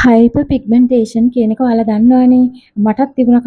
Hyper pigmentation කියන එක ඔයාලා දන්නවනේ. මටත් තිබුණ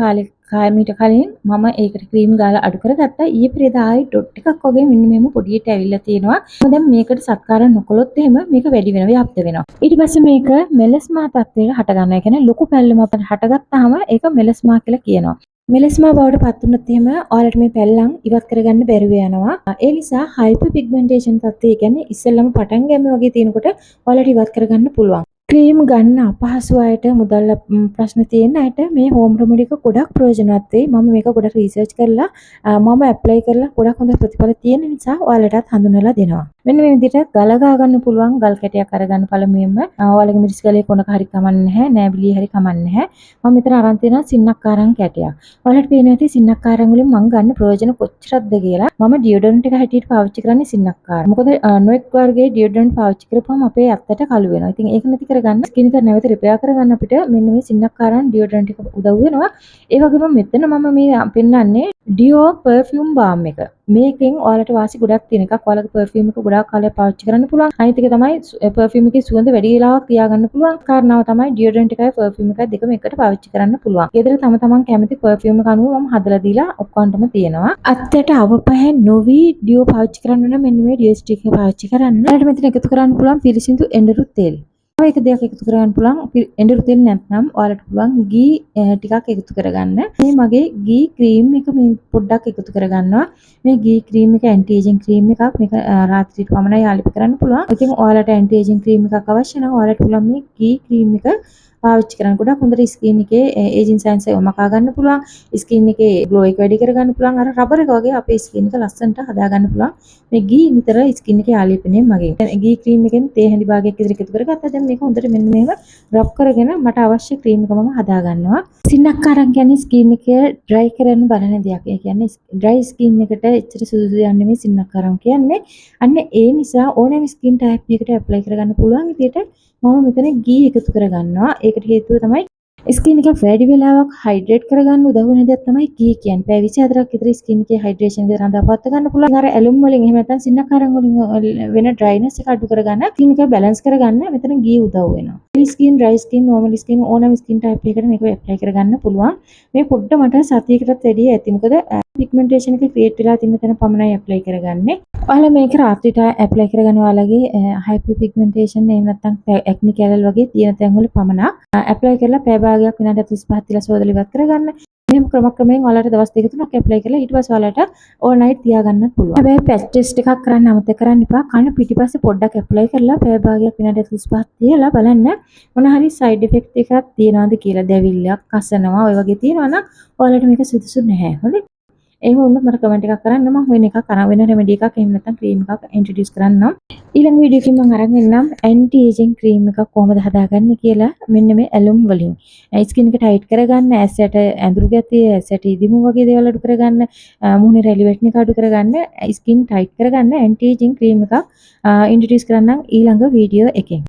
මීට කලින් මම ඒකට ක්‍රීම් ගාලා අඩු කරගත්තා. ඊයේ පෙරේදා ආයි ඩොට් එකක් වගේ මෙන්න මෙහෙම පොඩියට ඇවිල්ලා තියෙනවා. මම දැන් මේකට සත්කාර නොකළොත් එහෙම මේක වැඩි වෙනවා, ව්‍යාප්ත වෙනවා. ඊට පස්සේ මේක මෙලස්මා තත්ත්වයට හට ගන්නවා. ඒ කියන්නේ ලොකු පැල්ලමක් හටගත්තාම ඒක මෙලස්මා කියලා කියනවා. මෙලස්මා බවට පත් වුණොත් එහෙම ඔයාලට මේ පැල්ලම් ඉවත් කරගන්න බැරුව යනවා. ඒ නිසා හයිපර් පිග්මන්ටේෂන් තත්ත්වය කියන්නේ ඉස්සෙල්ලම පටන් ගැනීම වගේ තියෙනකොට ඔයාලට ඉවත් කරගන්න පුළුවන්. ක්‍රීම් ගන්න අපහසු අයට මුදල් ප්‍රශ්න තියෙන අයට මේ හෝම් රෙමඩි එක ගොඩක් ප්‍රයෝජනවත් වෙයි. මම මේක ගොඩක් රිසර්ච් කරලා මම ඇප්ලයි කරලා ගොඩක් හොඳ ප්‍රතිඵල තියෙන නිසා ඔයාලටත් හඳුන්වලා දෙනවා. මෙන්න මේ විදිහට ගල ගා ගන්න පුළුවන් ගල් කැටයක් අරගන්න පළමුවෙන්ම. ඔයාලගේ මිරිස් ගලේ කොනක හරි කමන්නේ නැහැ, නෑබිලිය හරි කමන්නේ නැහැ. මම මෙතන අරන් තියෙනවා සින්නක්කාරන් කැටයක්. ඔයාලට පේනවා ඇති සින්නක්කාරන් වලින් මම ගන්න ප්‍රයෝජන කොච්චරක්ද කියලා. මම ඩියෝඩරන්ට් එක හැටියට පාවිච්චි කරන්නේ සින්නක්කාර. මොකද නොඑක් වර්ගයේ ඩියෝඩරන්ට් පාවිච්චි කරපුවම අපේ අත්තට කළු වෙනවා. ඉතින් ඒක නැති කරගන්න ස්කින් එක නැවත රිපෙයාර් කරගන්න අපිට මෙන්න මේ සින්නක්කාරන් ඩියෝඩරන්ට් එක උදව් වෙනවා. ඒ වගේම මෙතන මම මේ පෙන්නන්නේ ඩියෝ පර්ෆියුම් බාම් එක. මේකෙන් ඔයාලට වාසි ගොඩක් තියෙන එකක්. ඔයාලගේ පර්ෆියුම් එක ගොඩාක් කාලයක් පාවිච්චි කරන්න පුළුවන්. අනිත් එක තමයි පර්ෆියුම් එකේ සුවඳ වැඩි වෙලාවක් තියාගන්න පුළුවන්. කාරණාව තමයි ඩියෝඩරන්ට් එකයි පර්ෆියුම් එකයි දෙකම එකට පාවිච්චි කරන්න පුළුවන්. ගෙදර තම තමන් කැමති පර්ෆියුම් එක අනුව මම හදලා දීලා ඔක්කොන්ටම තියෙනවා. අත්තට අවපහ නොවි ඩියෝ පාවිච්චි කරන්න නම් මෙන්න මේ ඩියෝ ස්ටික් එක පාවිච්චි කරන්න. ඊට මෙතන එකතු කරන්න පුළුවන් පිරිසිදු එඬරු තෙල්. එක දෙයක් එකතු කරගන්න පුළුවන්. එඬරු තෙල් නැත්නම් ඔයාලට පුළුවන් ගී ටිකක් එකතු කරගන්න. මේ මගේ ගී ක්‍රීම් එක මේ පොඩ්ඩක් එකතු කරගන්නවා. මේ ගී ක්‍රීම් එක ඇන්ටි ඒජින් ක්‍රීම් එකක්. මේක රාත්‍රියට පමණයි ආලිප කරන්න පුළුවන්. ඉතින් ඔයාලට ඇන්ටි ඒජින් ක්‍රීම් එකක් අවශ්‍ය නම් ඔයාලට පුළුවන් මේ ගී ක්‍රීම් එක පාවිච්චි කරන්න. ගොඩක් හොඳට ස්කින් එකේ ඒජින් සයන්ස් එක මකා ගන්න පුළුවන්. ස්කින් එකේ ග්ලෝ එක වැඩි කර ගන්න පුළුවන්. අර රබර් එක වගේ අපේ ස්කින් එක ලස්සනට හදා ගන්න පුළුවන්. මේ ගී නිතර ස්කින් එකේ ආලේපනය මගින්. ගී ක්‍රීම් එකෙන් තේ හැඳි භාගයක් විතර එකතු කරගත්තා. දැන් මේක හොඳට මෙන්න මෙහෙම රබ් කරගෙන මට අවශ්‍ය ක්‍රීම් එක මම හදා ගන්නවා. සින්නක්කාරන් කියන්නේ ස්කින් එක ඩ්‍රයි කරන්න බලන දෙයක්. ඒ කියන්නේ ඩ්‍රයි ස්කින් එකට එච්චර සුදුසු දෙයක් නෙමෙයි සින්නක්කාරන් කියන්නේ. අන්න ඒ නිසා ඕනෑම ස්කින් ටයිප් එකකට ඇප්ලයි කරගන්න පුළුවන් විදිහට මම මෙතන ගී එකතු කරගන්නවා. ඒකට හේතුව තමයි ස්කින් එක වැඩි වෙලාවක් හයිඩ්‍රේට් කරගන්න උදව් වෙන දෙයක් තමයි ගී කියන්නේ. පැය 24ක් විතර ස්කින් එකේ හයිඩ්‍රේෂන් එක රඳාපවත්ව ගන්න පුළුවන්. අර ඇලුම් වලින් එහෙම නැත්නම් සින්නක්කාරන් වලින් වෙන ඩ්‍රයිනස් එක අඩු කරගන්න, ස්කින් එක බැලන්ස් කරගන්න මෙතන ගී උදව් වෙනවා. Skin, dry skin, normal skin ඕනම ස්කින් ටයිප් එකකට මේක ඇප්ලයි කරගන්න පුළුවන්. මේ පොඩ්ඩ මට සතියකටත් වැඩි ඇති. මොකද පිග්මන්ටේෂන් එක ක්‍රියේට් වෙලා තියෙන තැන පමණයි ඇප්ලයි කරගන්නේ. ඔයාලා මේක රාත්‍රියට ඇප්ලයි කරගන්න ඔයාලගේ හයිපර් පිග්මන්ටේෂන් එහෙම නැත්නම් ඇක්නි කැලල් වගේ තියෙන තැන් වල පමණක් ඇප්ලයි කරලා පැය භාගයක් විනාඩි 35 තියලා සෝදලා ඉවත් කරගන්න. මෙහෙම ක්‍රමයෙන් ඔයාලට දවස් දෙක තුනක් ඇප්ලයි කරලා ඊට පස්සේ ඔයාලට ඕවර්නයිට් තියාගන්නත් පුළුවන්. හැබැයි පැච් ටෙස්ට් එකක් කරන්න අමතක කරන්න එපා. කන පිටිපස්සේ පොඩ්ඩක් ඇප්ලයි කරලා පැය භාගයක් විනාඩි 35 තියලා බලන්න මොන හරි සයිඩ් ඉෆෙක්ට් එකක් තියනවද කියලා. දැවිල්ලක්, කසනවා, ඔය වගේ තියෙනවා නම් ඔයාලට මේක සුදුසු නැහැ. හරි? එහෙම වුණොත් මට කමෙන්ට් එකක් කරන්න. මම වෙන එකක් අරන් වෙන රෙමඩි එකක් එහෙම නැත්නම් ක්‍රීම් එකක් ඉන්ට්‍රොඩියුස් කරන්නම්. ඊළඟ වීඩියෝ එකකින් මම අරන් එන්නම් ඇන්ටි ඒජින් ක්‍රීම් එකක් කොහොමද හදාගන්නේ කියලා. මෙන්න මේ ඇලුම් වලින් ස්කින් එක ටයිට් කරගන්න, ඇසට ඇඳුරු ගැතිය, ඇසට ඉදිමු වගේ දේවල් අඩු කරගන්න, මුහුණේ රැලි වැටෙන එක අඩු කරගන්න, ස්කින් ටයිට් කරගන්න ඇන්ටි ඒජින් ක්‍රීම් එකක් ඉන්ට්‍රොඩියුස් කරන්නම් ඊළඟ වීඩියෝ එකෙන්.